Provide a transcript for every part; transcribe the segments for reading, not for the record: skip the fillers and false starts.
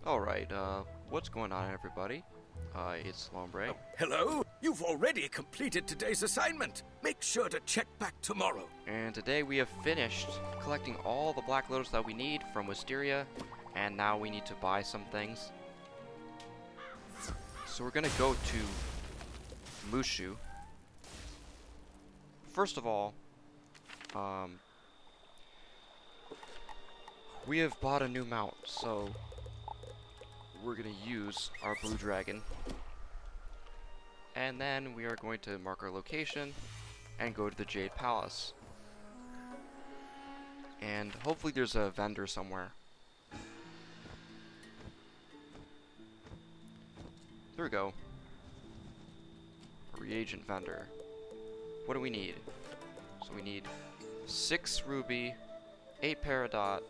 Alright, what's going on, everybody? It's Lombre. Hello? You've already completed today's assignment. Make sure to check back tomorrow. And today we have finished collecting all the Black Lotus that we need from Wisteria, and now we need to buy some things. So we're gonna go to Mushu. First of all, we have bought a new mount, so we're gonna use our blue dragon. And then we are going to mark our location and go to the Jade Palace. And hopefully there's a vendor somewhere. There we go. A reagent vendor. What do we need? So we need 6 ruby, 8 peridot,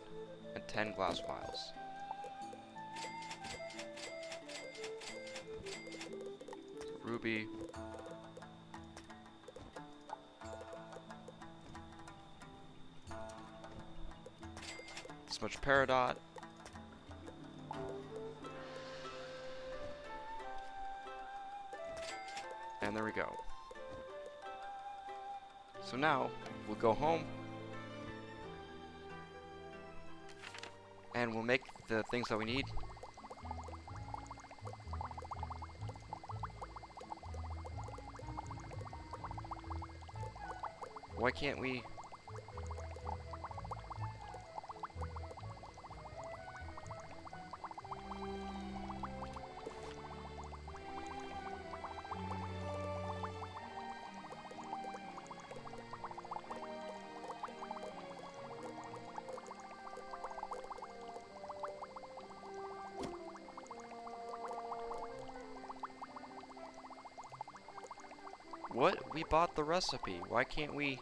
and 10 glass vials. Ruby. This much peridot. And there we go. So now, we'll go home. And we'll make the things that we need. Why can't we? What? We bought the recipe. Why can't we?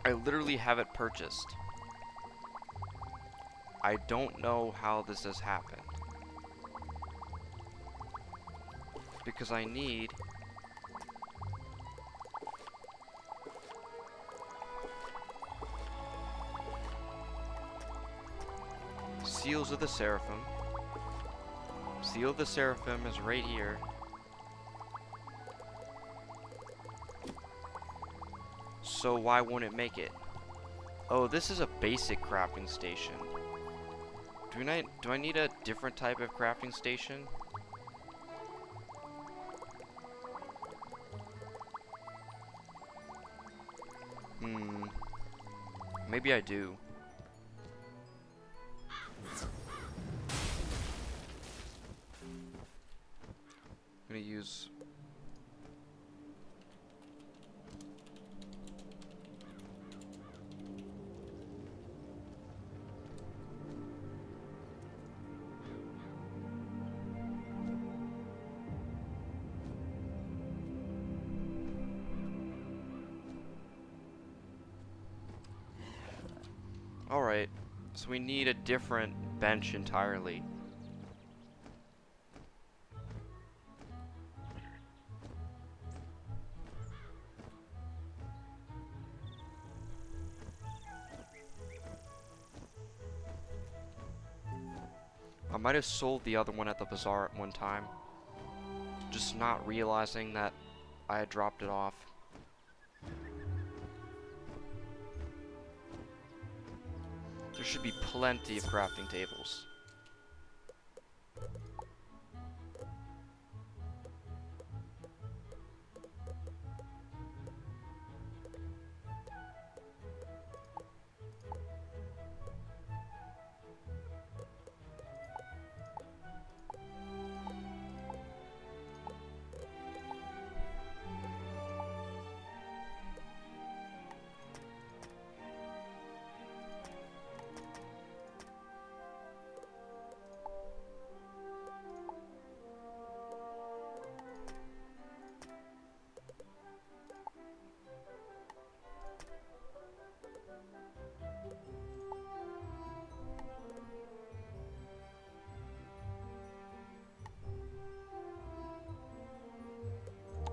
I literally have it purchased. I don't know how this has happened. Because I need Seals of the Seraphim. Seal of the Seraphim is right here. So why won't it make it? Oh, this is a basic crafting station. Do I need a different type of crafting station? Maybe I do. I'm gonna use Alright, so we need a different bench entirely. I might have sold the other one at the bazaar at one time, just not realizing that I had dropped it off. There should be plenty of crafting tables.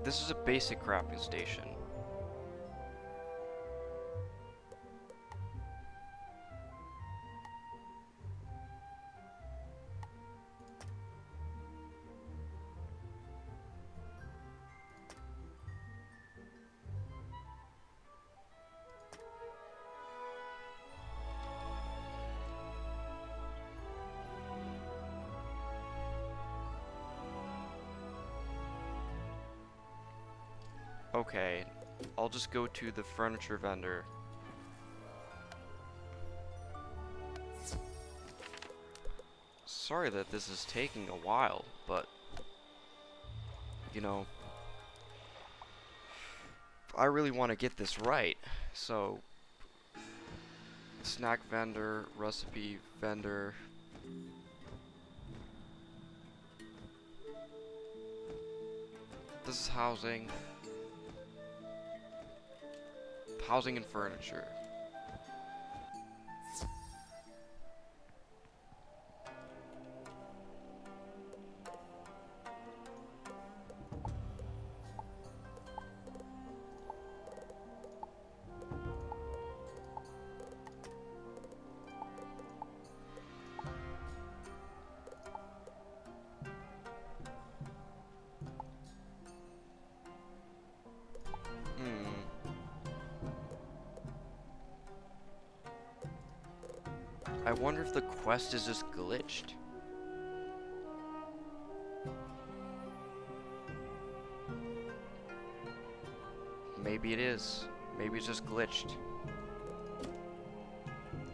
This is a basic crafting station. Okay, I'll just go to the furniture vendor. Sorry that this is taking a while, but you know, I really want to get this right. So, snack vendor, recipe vendor. This is housing. Housing and furniture. I wonder if the quest is just glitched. Maybe it is. Maybe it's just glitched.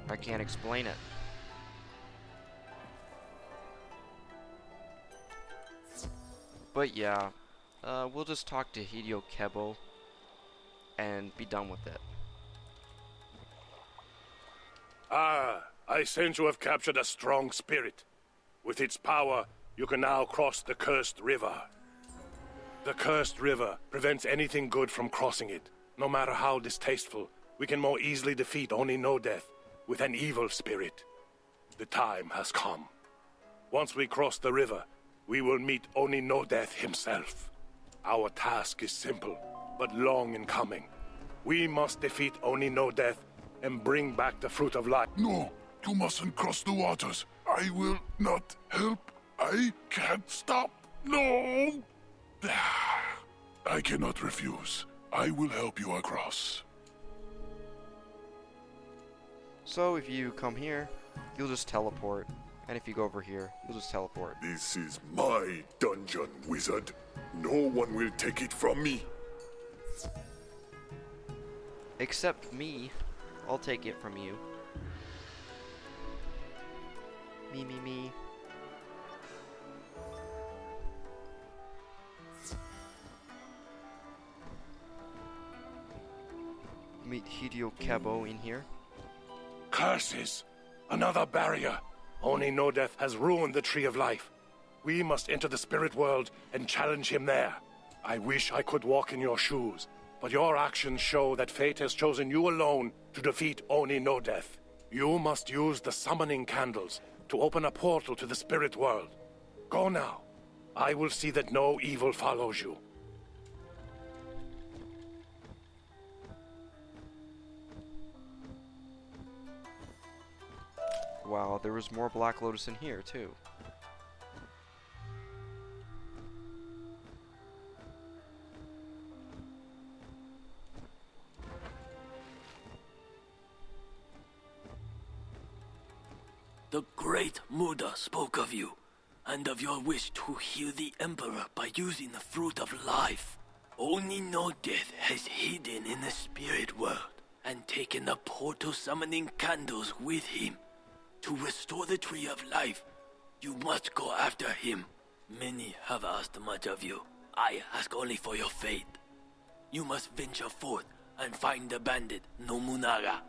I can't explain it. But yeah, we'll just talk to Hideo Kebo and be done with it. Ah, I sense you have captured a strong spirit. With its power, you can now cross the Cursed River. The Cursed River prevents anything good from crossing it. No matter how distasteful, we can more easily defeat Oni No Death with an evil spirit. The time has come. Once we cross the river, we will meet Oni No Death himself. Our task is simple, but long in coming. We must defeat Oni No Death and bring back the Fruit of Life. No, you mustn't cross the waters. I will not help. I can't stop. No! I cannot refuse. I will help you across. So if you come here, you'll just teleport. And if you go over here, you'll just teleport. This is my dungeon, wizard. No one will take it from me. Except me. I'll take it from you. Me. Meet Hideo Kebo in here. Curses! Another barrier! Oni No Death has ruined the Tree of Life. We must enter the spirit world and challenge him there. I wish I could walk in your shoes, but your actions show that fate has chosen you alone to defeat Oni No Death. You must use the summoning candles to open a portal to the spirit world. Go now. I will see that no evil follows you. Wow, there was more Black Lotus in here, too. The great Muda spoke of you, and of your wish to heal the Emperor by using the Fruit of Life. Oni No Death has hidden in the spirit world, and taken the portal summoning candles with him. To restore the Tree of Life, you must go after him. Many have asked much of you. I ask only for your faith. You must venture forth and find the bandit Nobunaga.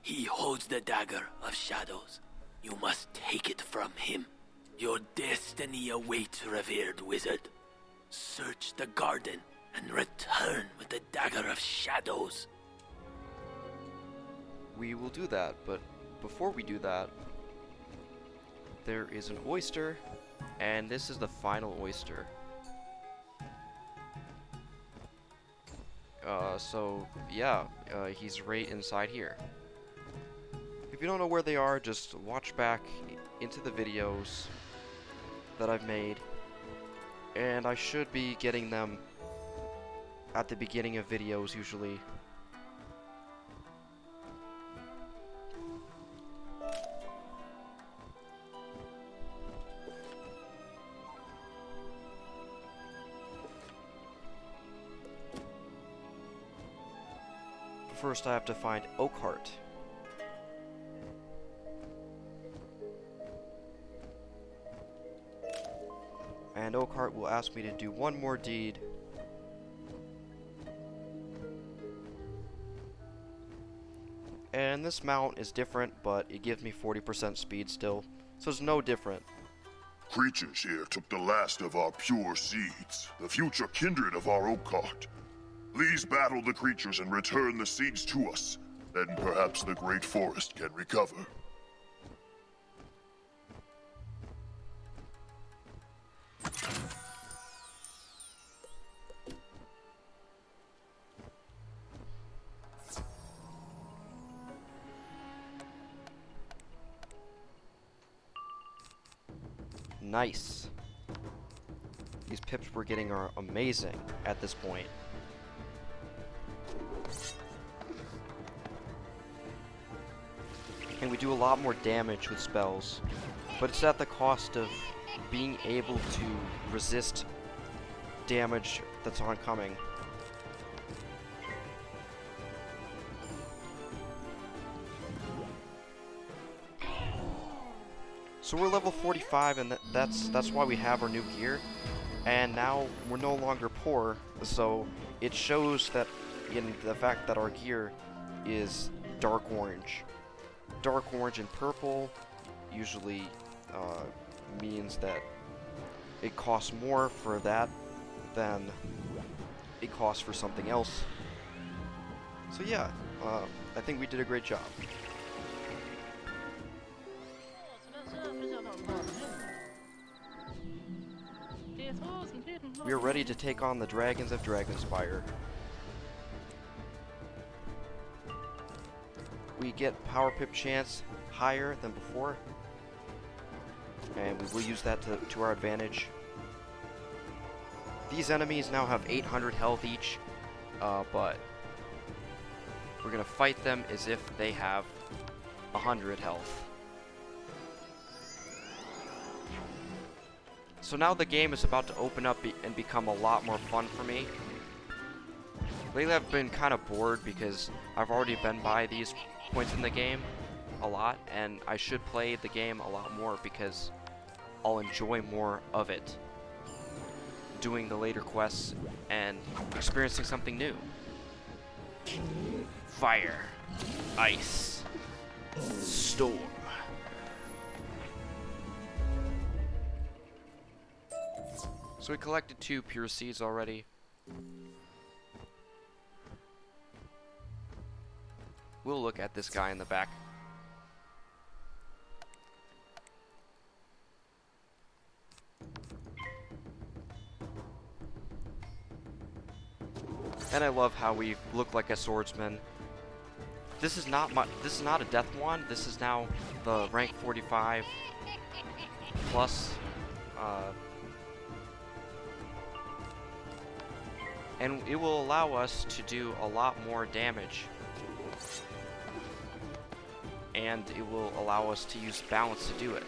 He holds the dagger of shadows. You must take it from him. Your destiny awaits, revered wizard. Search the garden and return with the dagger of shadows. We will do that, but before we do that, there is an oyster, and this is the final oyster. So yeah, he's right inside here. If you don't know where they are, just watch back into the videos that I've made, and I should be getting them at the beginning of videos usually. First, I have to find Oakhart. And Oakhart will ask me to do one more deed. And this mount is different, but it gives me 40% speed still, so it's no different. Creatures here took the last of our pure seeds, the future kindred of our Oakhart. Please battle the creatures and return the seeds to us. Then perhaps the great forest can recover. Nice. These pips we're getting are amazing at this point. And we do a lot more damage with spells, but it's at the cost of being able to resist damage that's oncoming. So we're level 45, and that's why we have our new gear. And now we're no longer poor, so it shows that in the fact that our gear is dark orange. Dark orange and purple usually means that it costs more for that than it costs for something else. So yeah, I think we did a great job. We are ready to take on the dragons of Dragonspire. We get power pip chance higher than before, and we will use that to our advantage. These enemies now have 800 health each, but we're gonna fight them as if they have 100 health. So now the game is about to open up and become a lot more fun for me. Lately I've been kind of bored because I've already been by these points in the game a lot, and I should play the game a lot more because I'll enjoy more of it. Doing the later quests and experiencing something new. Fire, ice, storm. So we collected 2 pure seeds already. We'll look at this guy in the back. And I love how we look like a swordsman. This is not a death wand. This is now the rank 45 plus. And it will allow us to do a lot more damage. And it will allow us to use balance to do it.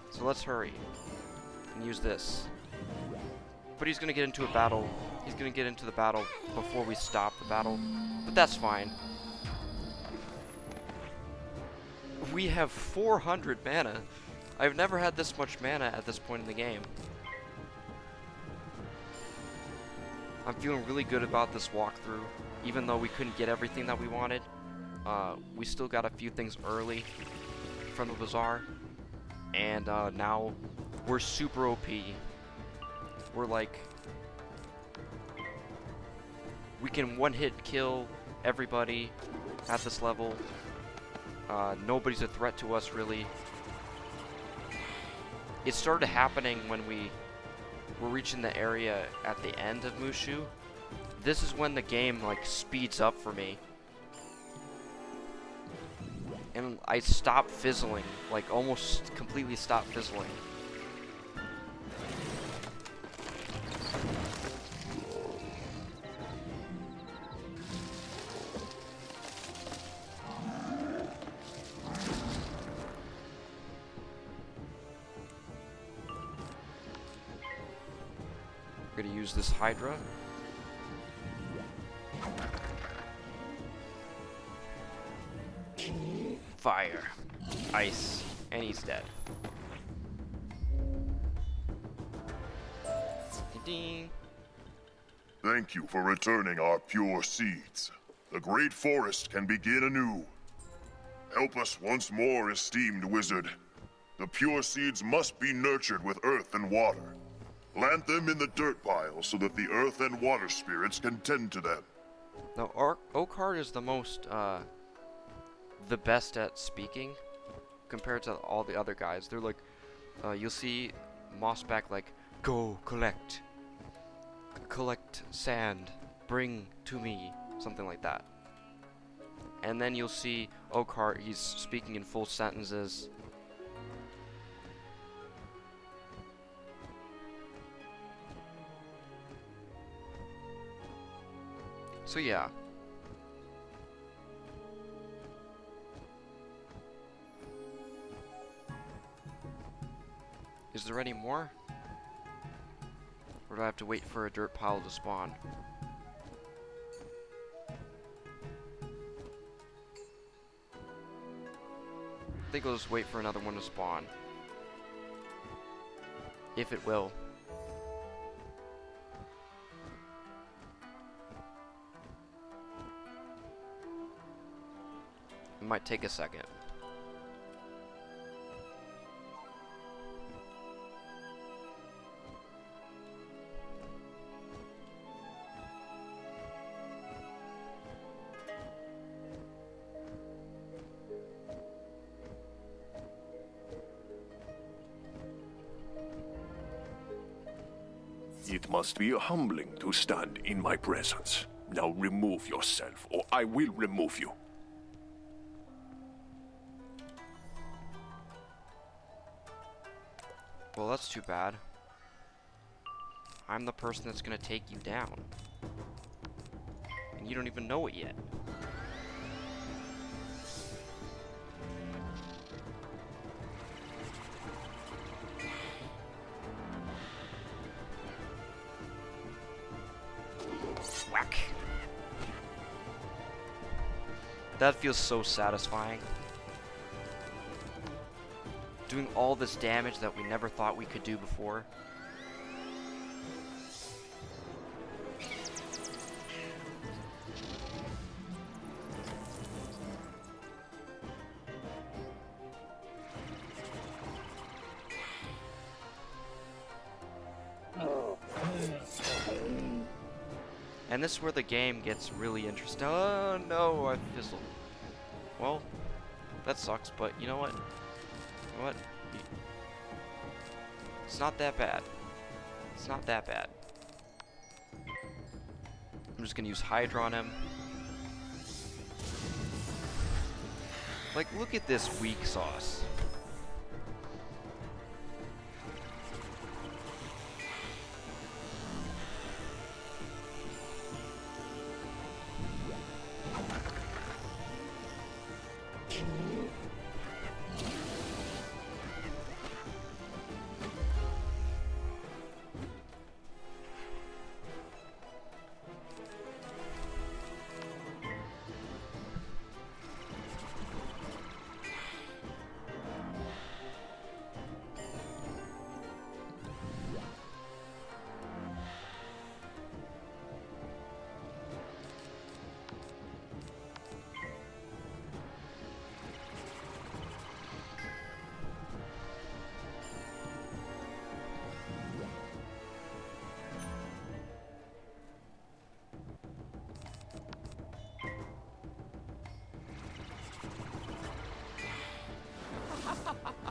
So let's hurry and use this. But he's gonna get into a battle. He's gonna get into the battle before we stop the battle. But that's fine. We have 400 mana. I've never had this much mana at this point in the game. I'm feeling really good about this walkthrough. Even though we couldn't get everything that we wanted, we still got a few things early from the bazaar. And now we're super OP. We're like, we can one-hit kill everybody at this level. Nobody's a threat to us, really. it started happening when we were reaching the area at the end of Mushu. This is when the game like speeds up for me. And I stopped fizzling, like almost completely stopped fizzling. We're gonna use this Hydra. Fire. Ice. And he's dead. Ding. Thank you for returning our pure seeds. The great forest can begin anew. Help us once more, esteemed wizard. The pure seeds must be nurtured with earth and water. Plant them in the dirt pile so that the earth and water spirits can tend to them. Now, Oakheart is the most, the best at speaking compared to all the other guys. They're like, you'll see Mossback like, go collect sand, bring to me, something like that. And then you'll see Oakheart, he's speaking in full sentences. So yeah. Is there any more? Or do I have to wait for a dirt pile to spawn? I think I'll just wait for another one to spawn. If it will. It might take a second. It must be humbling to stand in my presence. Now remove yourself, or I will remove you. Well, that's too bad. I'm the person that's gonna take you down. And you don't even know it yet. Whack. That feels so satisfying. Doing all this damage that we never thought we could do before. And this is where the game gets really interesting. Oh no, I fizzled. Well, that sucks, but you know what? You know what? It's not that bad. It's not that bad. I'm just gonna use Hydra on him. Like, look at this weak sauce.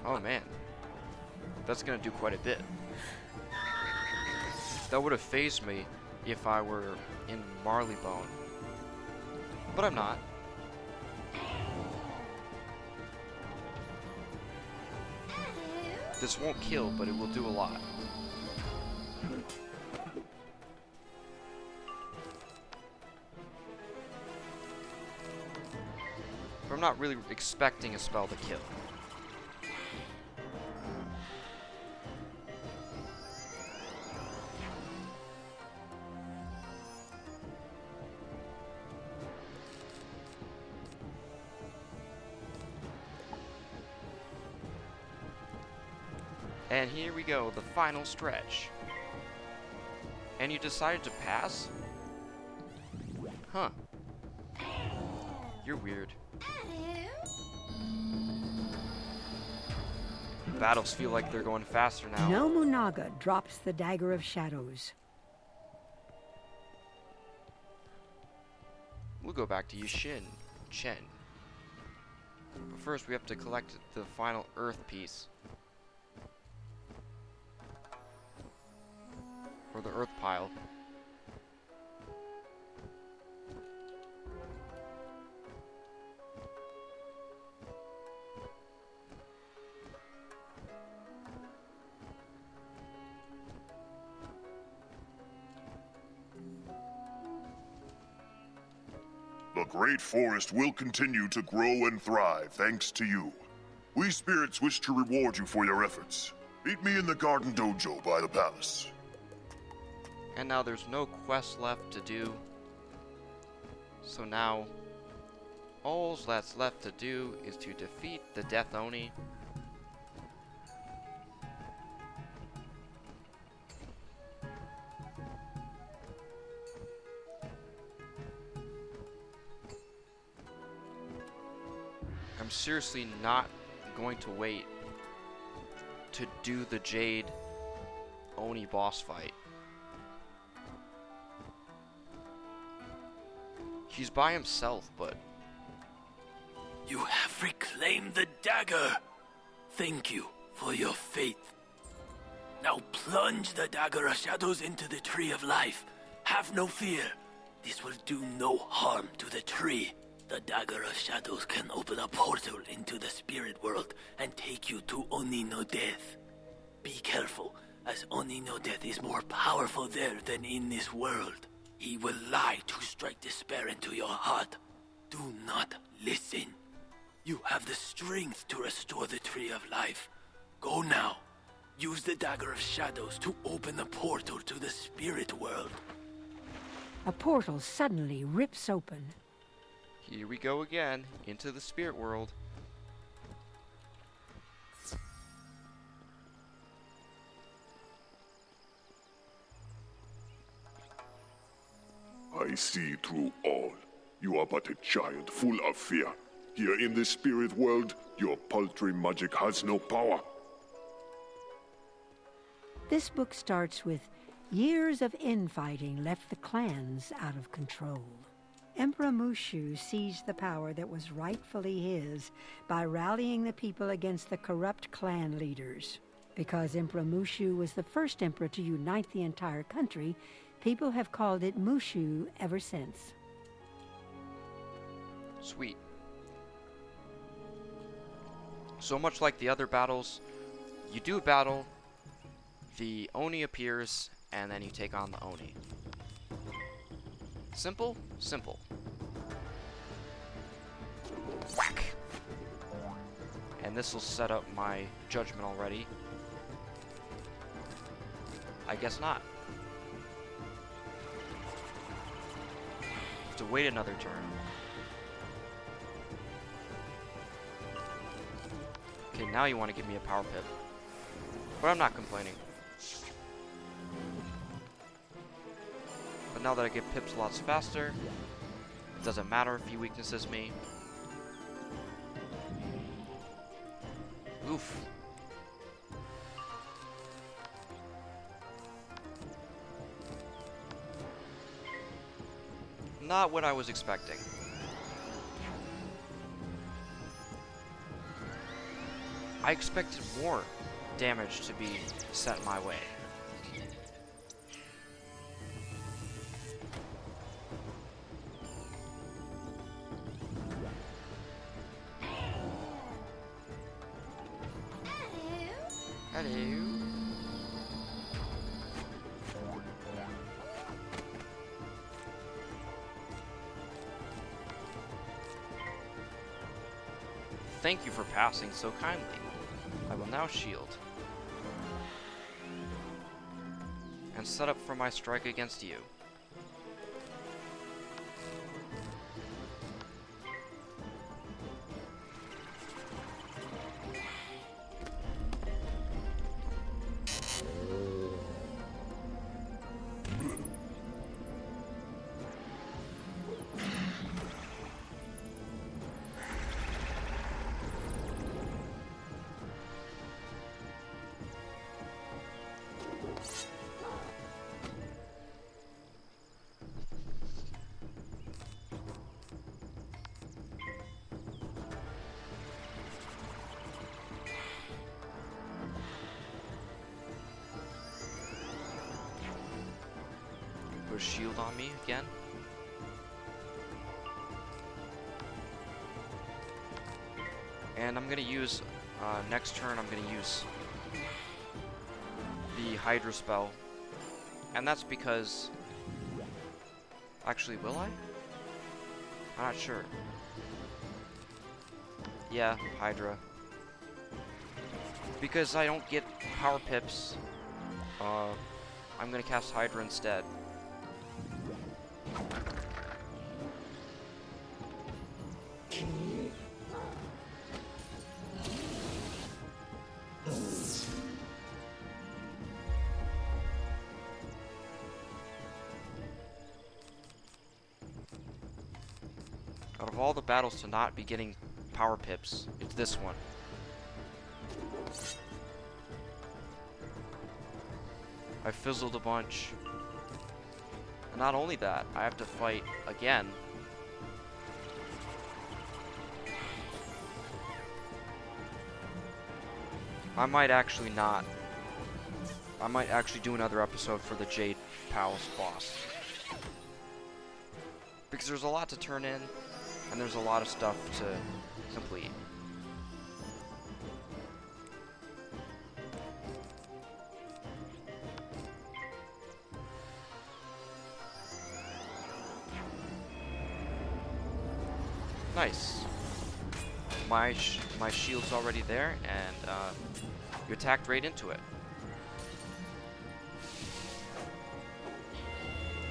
Oh man. that's gonna do quite a bit. That would have phased me if I were in Marleybone. But I'm not. This won't kill, but it will do a lot. But I'm not really expecting a spell to kill. And here we go, the final stretch. And you decided to pass? Huh. You're weird. Battles feel like they're going faster now. Nobunaga drops the Dagger of Shadows. We'll go back to Yushin Chen. But first we have to collect the final Earth piece. Or the Earth pile. The great forest will continue to grow and thrive thanks to you. We spirits wish to reward you for your efforts. Meet me in the garden dojo by the palace. And now there's no quest left to do. So now, all that's left to do is to defeat the Death Oni. I'm seriously not going to wait to do the Jade Oni boss fight. He's by himself, but... You have reclaimed the dagger. Thank you for your faith. Now plunge the Dagger of Shadows into the Tree of Life. Have no fear. This will do no harm to the tree. The Dagger of Shadows can open a portal into the spirit world and take you to Oni no Death. Be careful, as Oni no Death is more powerful there than in this world. He will lie to strike despair into your heart. Do not listen. You have the strength to restore the Tree of Life. Go now. Use the Dagger of Shadows to open the portal to the spirit world. A portal suddenly rips open. Here we go again, into the spirit world. I see through all. You are but a child full of fear. Here in the spirit world, your paltry magic has no power. This book starts with years of infighting left the clans out of control. Emperor Mushu seized the power that was rightfully his by rallying the people against the corrupt clan leaders. Because Emperor Mushu was the first emperor to unite the entire country, people have called it Mushu ever since. Sweet. So much like the other battles, you do a battle, the Oni appears, and then you take on the Oni. Simple? Simple. Whack! And this will set up my judgment already. I guess not. Have to wait another turn. Okay, now you want to give me a power pip. But I'm not complaining. But now that I get pips lots faster, it doesn't matter if he weaknesses me. Oof. Not what I was expecting. I expected more. damage to be sent my way. Hello. Thank you for passing so kindly. I will now shield. And set up for my strike against you. Put a shield on me again. And I'm gonna use, next turn I'm gonna use the Hydra spell. And that's because, actually will I? I'm not sure. Yeah, Hydra. Because I don't get power pips, I'm gonna cast Hydra instead. Out of all the battles to not be getting power pips, it's this one. I fizzled a bunch. And not only that, I have to fight again. I might actually not. I might actually do another episode for the Jade Palace boss. Because there's a lot to turn in, and there's a lot of stuff to complete. Nice. My shield's already there, and you attacked right into it.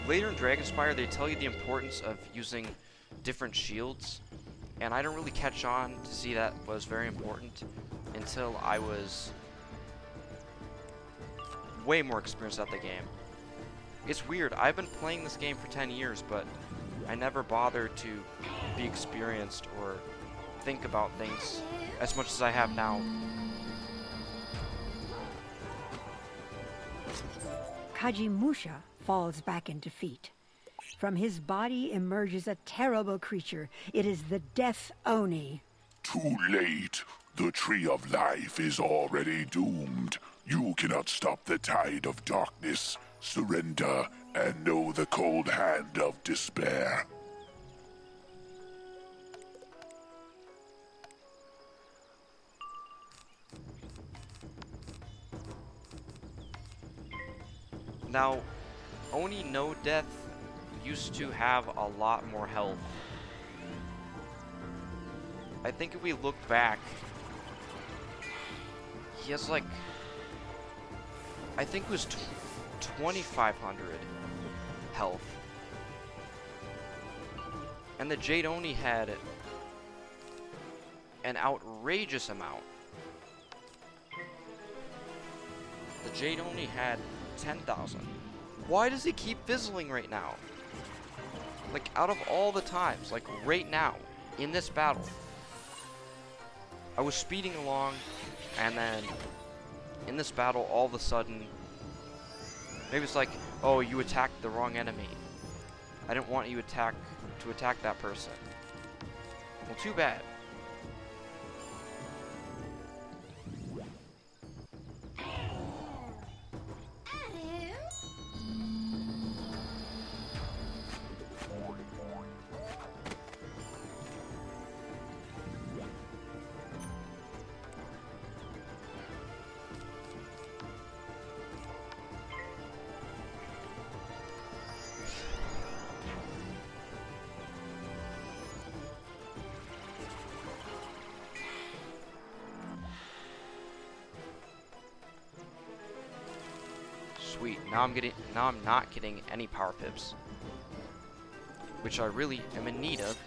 Later in Dragonspire, they tell you the importance of using different shields, and I don't really catch on to see that was very important until I was way more experienced at the game. It's weird, I've been playing this game for 10 years, but I never bothered to be experienced or think about things as much as I have now. Kajimusha falls back in defeat. From his body emerges a terrible creature. It is the Death Oni. Too late. The Tree of Life is already doomed. You cannot stop the tide of darkness. Surrender and know the cold hand of despair. Now, Oni No Death used to have a lot more health. I think if we look back, he has like, I think it was 2,500 health. And the Jade Oni had an outrageous amount. The Jade Oni had 10,000. Why does he keep fizzling right now? Like, out of all the times, like right now, in this battle, I was speeding along, and then in this battle, all of a sudden, maybe it's like, oh, you attacked the wrong enemy. I didn't want you to attack that person. Well, too bad. Sweet. Now I'm not getting any power pips, which I really am in need of.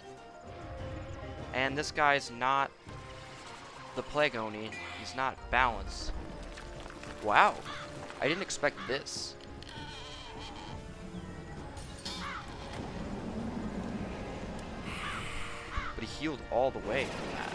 And this guy's not the Plague Oni. He's not balanced. Wow. I didn't expect this. But he healed all the way from that.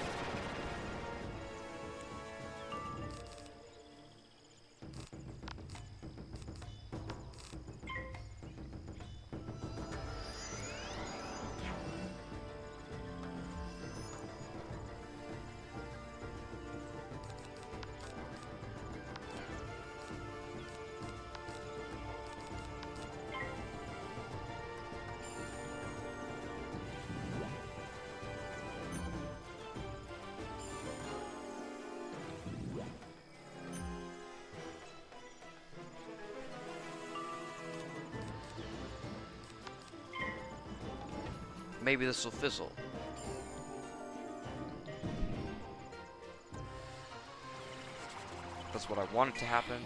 Maybe this will fizzle. That's what I wanted to happen.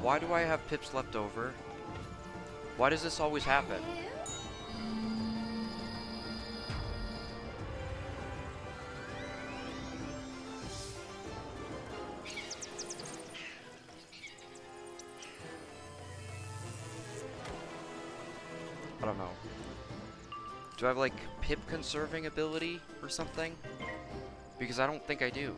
Why do I have pips left over? Why does this always happen? I don't know. Do I have like pip conserving ability or something? Because I don't think I do.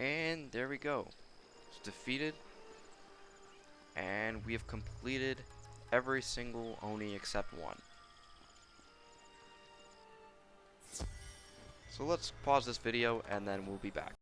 And there we go. It's defeated. And we have completed every single Oni except one. So let's pause this video and then we'll be back.